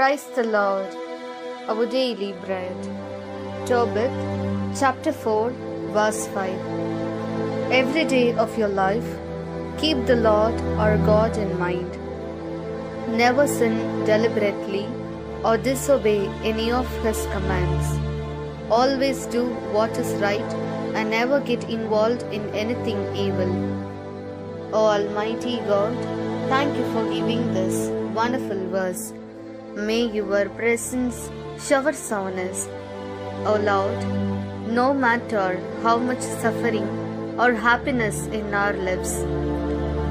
Praise the Lord. Our daily bread. Tobit, chapter 4, verse 5. Every day of your life, keep the Lord our God in mind. Never sin deliberately or disobey any of His commands. Always do what is right and never get involved in anything evil. O Almighty God, thank you for giving this wonderful verse. May your presence shower soundness. O Lord, no matter how much suffering or happiness in our lives,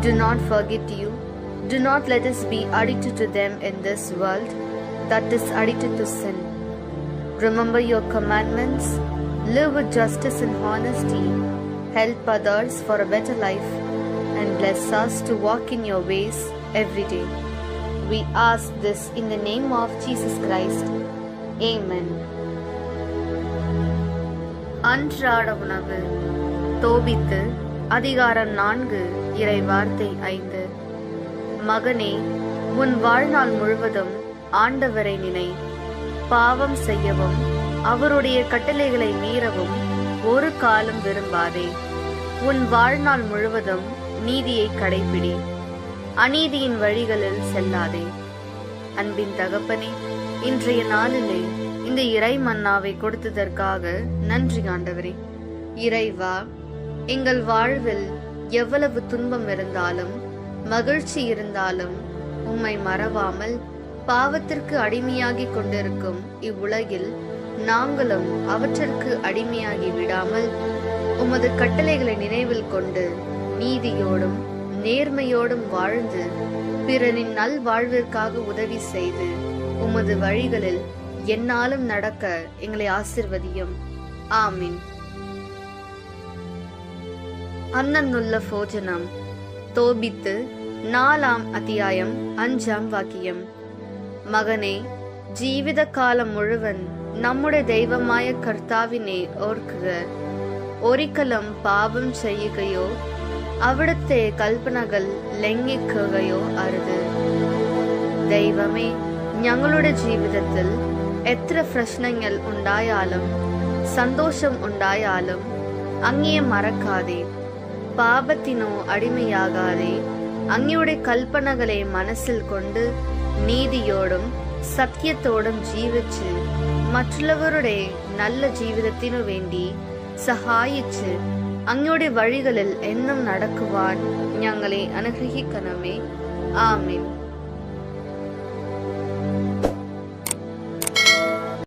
do not forget you. Do not let us be addicted to them in this world that is addicted to sin. Remember your commandments, live with justice and honesty, help others for a better life, and bless us to walk in your ways every day. We ask this in the name of Jesus Christ. Amen. அன்றாட உணவு. தோபித்து அதிகாரம் 4 இறை வார்த்தை 5. மகனே, உன் வாழ்நாள் முழுவதும் ஆண்டவரை நினை. பாவம் செய்யவும் அவருடைய கட்டளைகளை மீறவும் ஒரு காலம் விரும்பாதே. உன் வாழ்நாள் முழுவதும் நீதியை கடைபிடி. அநீதியின் வழிகளில் செல்லாதே. அன்பின் தகப்பனே, இன்றைய நாளிலே இந்த இறை மன்னாவை கொடுத்ததற்காக நன்றி ஆண்டவரே. இறைவா, எங்கள் வாழ்வில் எவ்வளவு துன்பம் இருந்தாலும் மகிழ்ச்சி இருந்தாலும் உம்மை மறவாமல் பாவத்திற்கு அடிமையாகி கொண்டிருக்கும் இவ்வுலகில் நாங்களும் அவற்றிற்கு அடிமையாகி விடாமல் உமது கட்டளைகளை நினைவில் கொண்டு நீதியோடும் நேர்மையோடும் வாழ்ந்து பிறனின் நல் வாழ்விற்காக உதவி செய்து உமது வழிகளில் எந்நாளும் நடக்க எங்களை ஆசிர்வதியும். ஆமீன். அன்னன்னுள்ள போஜனம். தோபித்து 4 அத்தியாயம் 5 வாக்கியம். மகனே, ஜீவித காலம் முழுவன் நம்முடைய தெய்வமாய கர்த்தாவினை ஓர்க்குக. ഒരിക്കലും പാപം ചെയ്യുകയോ അവിടുത്തെ കൽപ്പനകൾ ലംഘിക്കുകയോ അരുത്. ദൈവമേ, ഞങ്ങളുടെ ജീവിതത്തിൽ എത്ര പ്രശ്നങ്ങൾ ഉണ്ടായാലും സന്തോഷം ഉണ്ടായാലും അങ്ങയെ മറക്കാതെ, പാപത്തിനോ അടിമയാകാതെ അങ്ങയുടെ കൽപ്പനകളെ മനസ്സിൽ കൊണ്ട് നീതിയോടും സത്യത്തോടും ജീവിച്ച് മറ്റുള്ളവരുടെ നല്ല ജീവിതത്തിനു വേണ്ടി സഹായിച്ച് അങ്ങയുടെ വഴികളിൽ എന്നും നടക്കുവാൻ ഞങ്ങളെ അനുഗ്രഹിക്കണമേ. ആമീൻ.